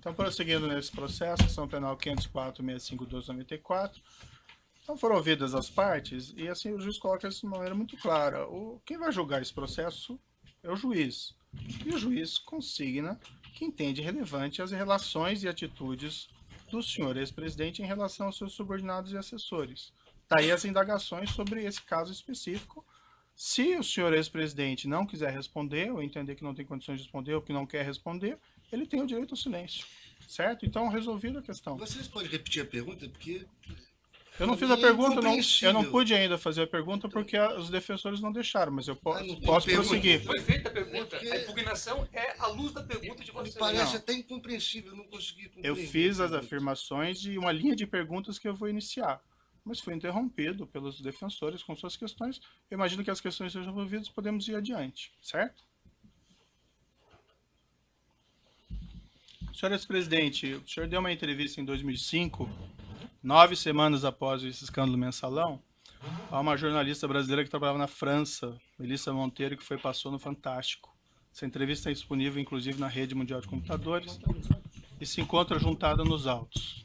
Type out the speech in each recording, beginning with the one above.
Então, prosseguindo nesse processo, ação penal 504.65.294, então foram ouvidas as partes e assim o juiz coloca isso de maneira muito clara. Quem vai julgar esse processo é o juiz. E o juiz consigna que entende relevante as relações e atitudes do senhor ex-presidente em relação aos seus subordinados e assessores. Daí as indagações sobre esse caso específico. Se o senhor ex-presidente não quiser responder, ou entender que não tem condições de responder, ou que não quer responder, ele tem o direito ao silêncio. Certo? Então, resolvida a questão. Vocês podem repetir a pergunta? Porque eu não fiz a pergunta, eu não pude ainda fazer a pergunta porque os defensores não deixaram, mas eu posso prosseguir. Foi feita a pergunta, a impugnação é à luz da pergunta de vocês. Me parece até incompreensível, eu não consegui compreender. Eu fiz as afirmações de uma linha de perguntas que eu vou iniciar, mas foi interrompido pelos defensores com suas questões. Eu imagino que as questões sejam resolvidas, podemos ir adiante, certo? Senhor ex-presidente, o senhor deu uma entrevista em 2005, 9 semanas após esse escândalo mensalão, a uma jornalista brasileira que trabalhava na França, Melissa Monteiro, que passou no Fantástico. Essa entrevista é disponível, inclusive, na Rede Mundial de Computadores e se encontra juntada nos autos.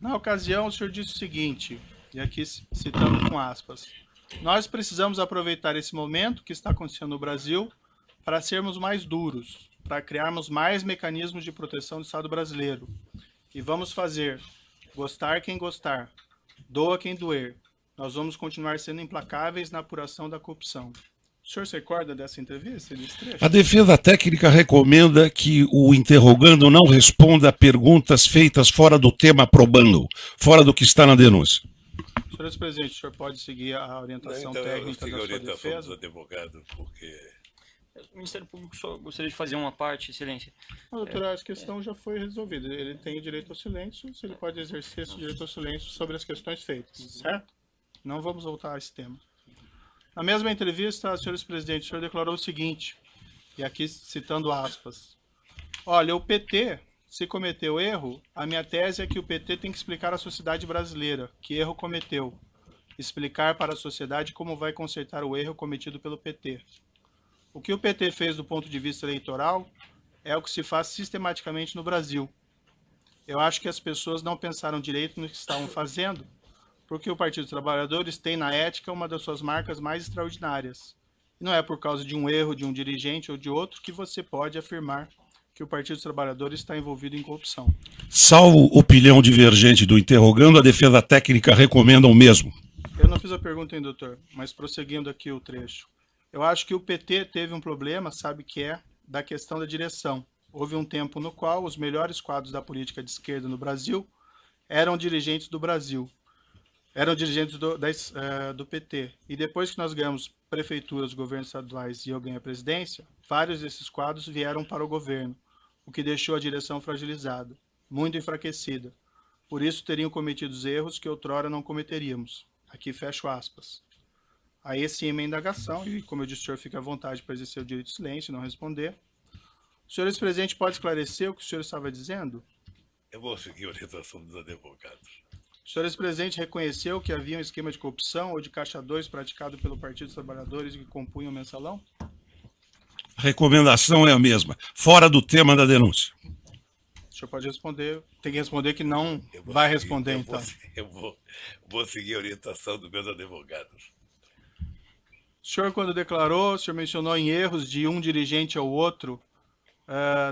Na ocasião, o senhor disse o seguinte, e aqui citando com aspas, nós precisamos aproveitar esse momento que está acontecendo no Brasil para sermos mais duros, para criarmos mais mecanismos de proteção do Estado brasileiro. E vamos fazer, gostar quem gostar, doa quem doer. Nós vamos continuar sendo implacáveis na apuração da corrupção. O senhor se recorda dessa entrevista, desse trecho? A defesa técnica recomenda que o interrogando não responda a perguntas feitas fora do tema probando, fora do que está na denúncia. Senhor ex-presidente, o senhor pode seguir a orientação técnica da sua defesa? Dos advogados, porque... O Ministério Público só gostaria de fazer uma parte, excelência. Doutor, a questão já foi resolvida. Ele tem o direito ao silêncio, se ele pode exercer esse direito ao silêncio sobre as questões feitas, certo? Não vamos voltar a esse tema. Na mesma entrevista, senhor ex-presidente, o senhor declarou o seguinte, e aqui citando aspas, olha, o PT, se cometeu erro, a minha tese é que o PT tem que explicar à sociedade brasileira que erro cometeu, explicar para a sociedade como vai consertar o erro cometido pelo PT. O que o PT fez do ponto de vista eleitoral é o que se faz sistematicamente no Brasil. Eu acho que as pessoas não pensaram direito no que estavam fazendo, porque o Partido dos Trabalhadores tem na ética uma das suas marcas mais extraordinárias. E não é por causa de um erro de um dirigente ou de outro que você pode afirmar que o Partido dos Trabalhadores está envolvido em corrupção. Salvo opinião divergente do interrogando, a defesa técnica recomenda o mesmo. Eu não fiz a pergunta, hein, doutor, mas prosseguindo aqui o trecho. Eu acho que o PT teve um problema, sabe que é, da questão da direção. Houve um tempo no qual os melhores quadros da política de esquerda no Brasil eram dirigentes do Brasil, eram dirigentes do PT. E depois que nós ganhamos prefeituras, governos estaduais e eu ganhei a presidência, vários desses quadros vieram para o governo, o que deixou a direção fragilizada, muito enfraquecida. Por isso teriam cometido os erros que outrora não cometeríamos. Aqui fecho aspas. Aí sim, uma indagação, e como eu disse, o senhor fica à vontade para exercer o direito de silêncio e não responder. O senhor ex-presidente pode esclarecer o que o senhor estava dizendo? Eu vou seguir a orientação dos advogados. O senhor ex-presidente reconheceu que havia um esquema de corrupção ou de caixa 2 praticado pelo Partido dos Trabalhadores que compunha o mensalão? A recomendação é a mesma, fora do tema da denúncia. O senhor pode responder, tem que responder que não vai responder, então. Eu vou seguir a orientação dos meus advogados. O senhor, quando declarou, o senhor mencionou em erros de um dirigente ao outro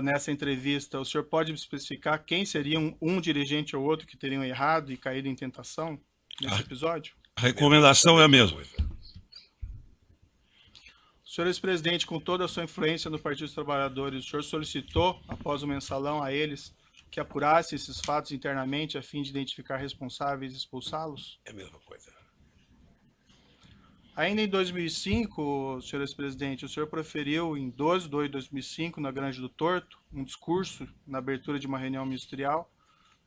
nessa entrevista. O senhor pode especificar quem seria um dirigente ou outro que teriam errado e caído em tentação nesse episódio? A recomendação é a mesma. O senhor ex-presidente, com toda a sua influência no Partido dos Trabalhadores, o senhor solicitou, após o mensalão, a eles que apurasse esses fatos internamente a fim de identificar responsáveis e expulsá-los? É a mesma coisa. Ainda em 2005, senhor ex-presidente, o senhor proferiu em 12 de 2 de 2005, na Grande do Torto, um discurso na abertura de uma reunião ministerial,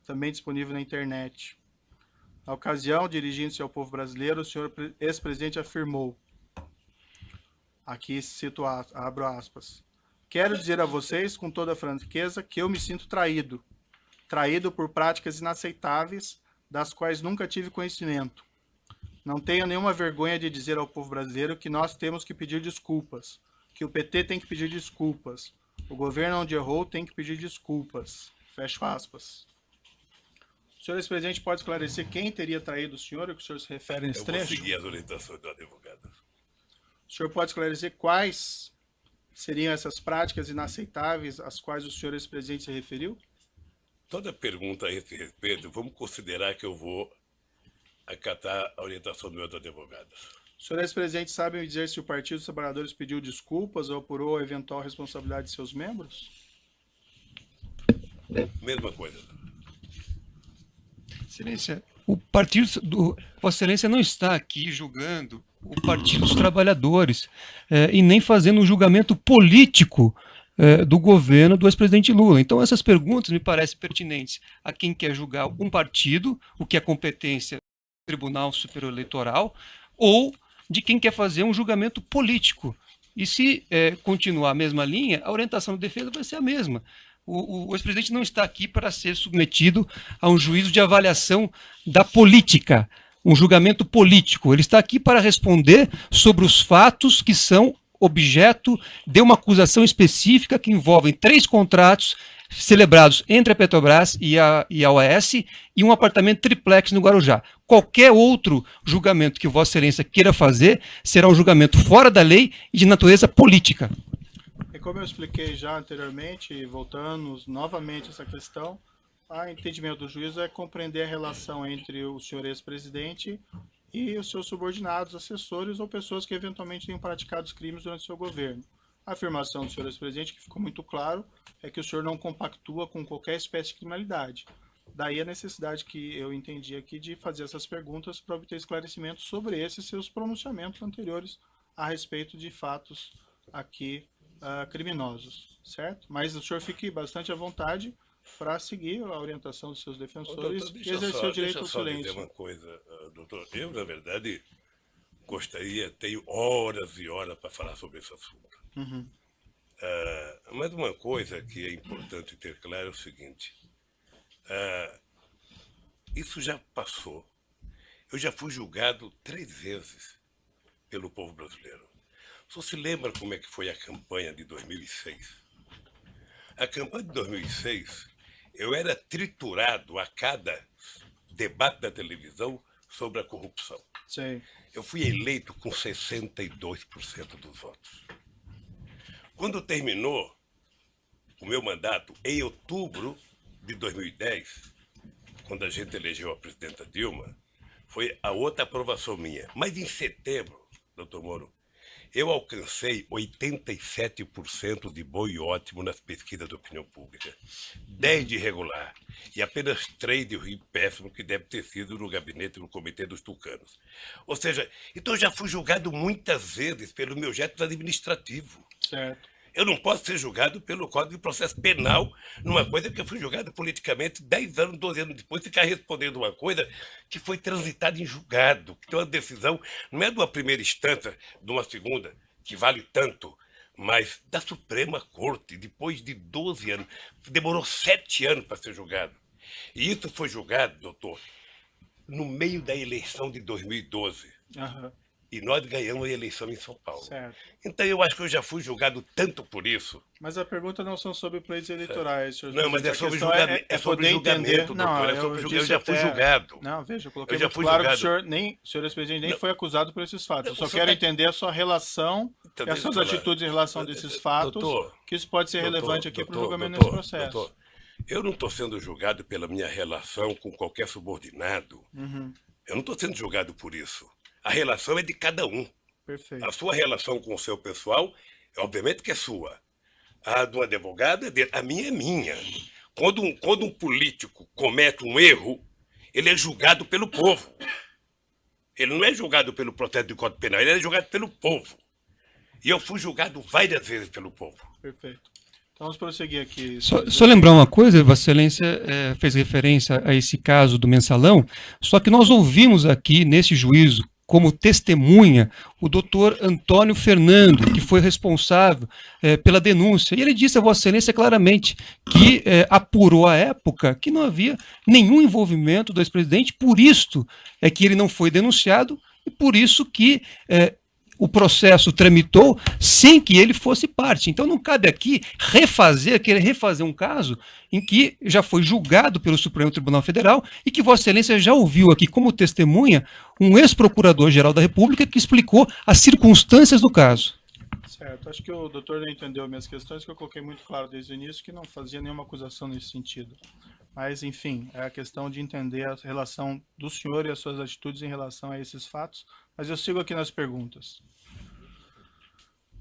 também disponível na internet. Na ocasião, dirigindo-se ao povo brasileiro, o senhor ex-presidente afirmou, aqui cito, abro aspas, quero dizer a vocês, com toda a franqueza, que eu me sinto traído por práticas inaceitáveis, das quais nunca tive conhecimento. Não tenho nenhuma vergonha de dizer ao povo brasileiro que nós temos que pedir desculpas, que o PT tem que pedir desculpas. O governo onde errou tem que pedir desculpas. Fecho aspas. O senhor ex-presidente pode esclarecer quem teria traído o senhor, o que o senhor se refere nesse Eu vou trecho? seguir as orientações do advogado. O senhor pode esclarecer quais seriam essas práticas inaceitáveis às quais o senhor ex-presidente se referiu? Toda pergunta a esse respeito, vamos considerar que eu vou acatar a orientação do meu advogado. O senhor ex-presidente sabe me dizer se o Partido dos Trabalhadores pediu desculpas ou apurou a eventual responsabilidade de seus membros? Mesma coisa. Excelência, o partido do Vossa Excelência não está aqui julgando o Partido dos Trabalhadores e nem fazendo um julgamento político do governo do ex-presidente Lula. Então essas perguntas me parecem pertinentes a quem quer julgar um partido, o que é competência do Tribunal Superior Eleitoral, ou de quem quer fazer um julgamento político. E se continuar a mesma linha, a orientação de defesa vai ser a mesma. O ex-presidente não está aqui para ser submetido a um juízo de avaliação da política, um julgamento político. Ele está aqui para responder sobre os fatos que são objeto de uma acusação específica que envolvem 3 contratos celebrados entre a Petrobras e a OAS e um apartamento triplex no Guarujá. Qualquer outro julgamento que Vossa Excelência queira fazer será um julgamento fora da lei e de natureza política. E como eu expliquei já anteriormente, voltando novamente a essa questão, o entendimento do juízo é compreender a relação entre o senhor ex-presidente e os seus subordinados, assessores ou pessoas que eventualmente tenham praticado crimes durante seu governo. A afirmação do senhor ex-presidente, que ficou muito claro, é que o senhor não compactua com qualquer espécie de criminalidade. Daí a necessidade que eu entendi aqui de fazer essas perguntas para obter esclarecimento sobre esses seus pronunciamentos anteriores a respeito de fatos aqui criminosos, certo? Mas o senhor fique bastante à vontade para seguir a orientação dos seus defensores e exercer o direito ao silêncio. Deixa eu só dizer uma coisa, doutor. Eu, na verdade, tenho horas e horas para falar sobre esse assunto. Uhum. Mas uma coisa que é importante ter claro é o seguinte. Isso já passou. Eu já fui julgado 3 vezes pelo povo brasileiro. Você se lembra como é que foi a campanha de 2006? A campanha de 2006, eu era triturado a cada debate da televisão sobre a corrupção. Sim. Eu fui eleito com 62% dos votos. Quando terminou o meu mandato, em outubro de 2010, quando a gente elegeu a presidenta Dilma, foi a outra aprovação minha. Mas em setembro, doutor Moro, eu alcancei 87% de bom e ótimo nas pesquisas de opinião pública, 10 de regular e apenas 3 de ruim péssimo, que deve ter sido no gabinete do Comitê dos Tucanos. Ou seja, então eu já fui julgado muitas vezes pelo meu jeito administrativo. Certo. Eu não posso ser julgado pelo Código de Processo Penal numa coisa que eu fui julgado politicamente 10 anos, 12 anos depois, ficar respondendo uma coisa que foi transitada em julgado, que tem uma decisão, não é de uma primeira instância, de uma segunda, que vale tanto, mas da Suprema Corte, depois de 12 anos. Demorou 7 anos para ser julgado. E isso foi julgado, doutor, no meio da eleição de 2012. Uhum. E nós ganhamos a eleição em São Paulo. Certo. Então eu acho que eu já fui julgado tanto por isso. Mas a pergunta não são sobre pleitos eleitorais, senhor. Não, mas é A sobre questão julgamento, é sobre poder julgamento, entender. doutor. Não, É sobre eu já fui até- julgado. Não, veja, eu coloquei Eu já muito fui claro que julgado. o senhor ex-presidente nem foi acusado por esses fatos. Eu Não, só o senhor quero tá- entender a sua relação Então, e as deixa suas eu falar. atitudes em relação a desses fatos, Doutor, que isso pode ser doutor, relevante aqui para o doutor, julgamento doutor, nesse processo. doutor, eu não estou sendo julgado pela minha relação com qualquer subordinado. Uhum, Eu não estou sendo julgado por isso. A relação é de cada um. perfeito. A sua relação com o seu pessoal, obviamente que é sua. A do advogado é dele. A minha é minha. Quando um político comete um erro, ele é julgado pelo povo. Ele não é julgado pelo processo de Código Penal, ele é julgado pelo povo. E eu fui julgado várias vezes pelo povo. Perfeito. Então vamos prosseguir aqui. Só lembrar uma coisa, Vossa Excelência fez referência a esse caso do mensalão, só que nós ouvimos aqui nesse juízo como testemunha o doutor Antônio Fernando, que foi responsável pela denúncia. E ele disse a Vossa Excelência claramente que apurou à época que não havia nenhum envolvimento do ex-presidente, por isso é que ele não foi denunciado e por isso que o processo tramitou sem que ele fosse parte. Então não cabe aqui querer refazer um caso em que já foi julgado pelo Supremo Tribunal Federal e que Vossa Excelência já ouviu aqui como testemunha um ex-procurador-geral da República que explicou as circunstâncias do caso. Certo, acho que o doutor não entendeu minhas questões, que eu coloquei muito claro desde o início que não fazia nenhuma acusação nesse sentido. Mas, enfim, é a questão de entender a relação do senhor e as suas atitudes em relação a esses fatos. Mas eu sigo aqui nas perguntas.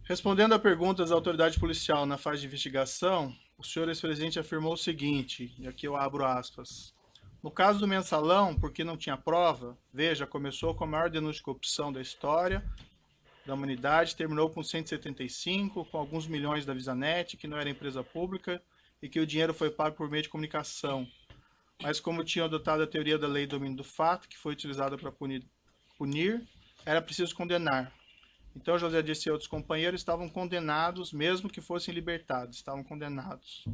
Respondendo a perguntas da autoridade policial na fase de investigação, o senhor ex-presidente afirmou o seguinte, e aqui eu abro aspas. No caso do mensalão, porque não tinha prova, veja, começou com a maior denúncia de corrupção da história da humanidade, terminou com 175, com alguns milhões da Visanet, que não era empresa pública, e que o dinheiro foi pago por meio de comunicação. Mas como tinham adotado a teoria da lei do domínio do fato, que foi utilizada para punir, era preciso condenar. Então José Dirceu e outros companheiros estavam condenados, mesmo que fossem libertados, estavam condenados.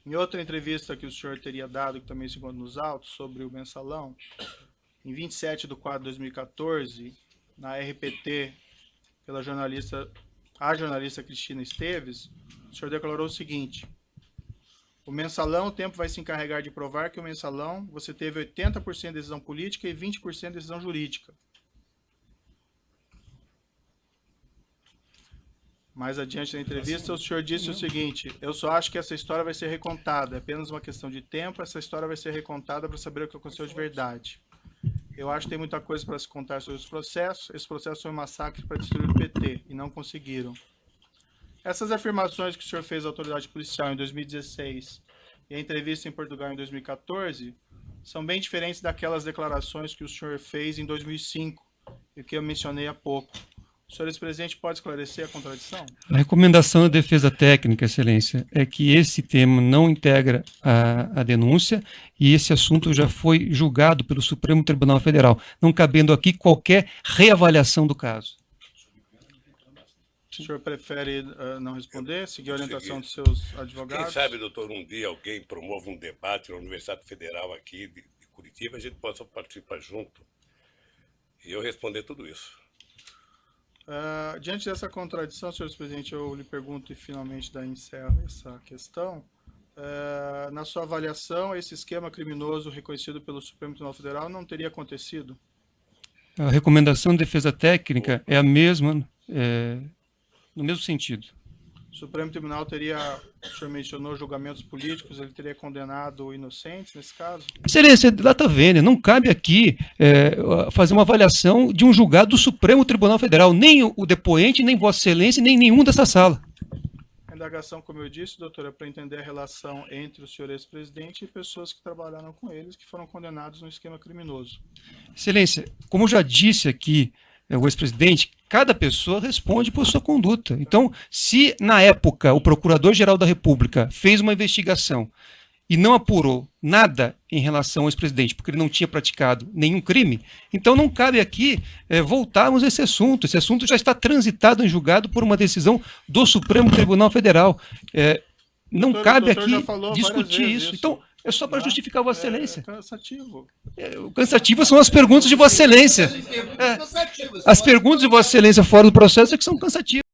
Em outra entrevista que o senhor teria dado, que também se encontra nos autos, sobre o mensalão, em 27/4 de 2014, na RPT, pela jornalista Cristina Esteves, o senhor declarou o seguinte: o mensalão, o tempo vai se encarregar de provar que o mensalão você teve 80% de decisão política e 20% de decisão jurídica. Mais adiante na entrevista, o senhor disse o seguinte: eu só acho que essa história vai ser recontada, é apenas uma questão de tempo, essa história vai ser recontada para saber o que aconteceu de verdade. Eu acho que tem muita coisa para se contar sobre os processos. Esse processo foi um massacre para destruir o PT, e não conseguiram. Essas afirmações que o senhor fez à autoridade policial em 2016 e a entrevista em Portugal em 2014 são bem diferentes daquelas declarações que o senhor fez em 2005 e que eu mencionei há pouco. O senhor ex-presidente pode esclarecer a contradição? A recomendação da defesa técnica, Excelência, é que esse tema não integra a denúncia e esse assunto já foi julgado pelo Supremo Tribunal Federal, não cabendo aqui qualquer reavaliação do caso. O senhor prefere não responder, seguir a orientação dos seus advogados? Quem sabe, doutor, um dia alguém promove um debate na Universidade Federal aqui de Curitiba, a gente possa participar junto e eu responder tudo isso. Diante dessa contradição, senhor presidente, eu lhe pergunto e finalmente daí encerro essa questão. Na sua avaliação, esse esquema criminoso reconhecido pelo Supremo Tribunal Federal não teria acontecido? A recomendação de defesa técnica é a mesma, no mesmo sentido. O Supremo Tribunal teria, o senhor mencionou julgamentos políticos, ele teria condenado inocentes nesse caso? Excelência, data vênia, não cabe aqui fazer uma avaliação de um julgado do Supremo Tribunal Federal, nem o depoente, nem Vossa Excelência, nem nenhum dessa sala. A indagação, como eu disse, doutora, é para entender a relação entre o senhor ex-presidente e pessoas que trabalharam com eles, que foram condenados no esquema criminoso. Excelência, como eu já disse aqui, o ex-presidente, cada pessoa responde por sua conduta. Então, se na época o Procurador-Geral da República fez uma investigação e não apurou nada em relação ao ex-presidente, porque ele não tinha praticado nenhum crime, então não cabe aqui voltarmos a esse assunto. Esse assunto já está transitado em julgado por uma decisão do Supremo Tribunal Federal. Não cabe aqui discutir isso. Então, é só para justificar Vossa Excelência. É cansativo. Cansativas são as perguntas de Vossa Excelência. As perguntas de Vossa Excelência fora do processo é que são cansativas.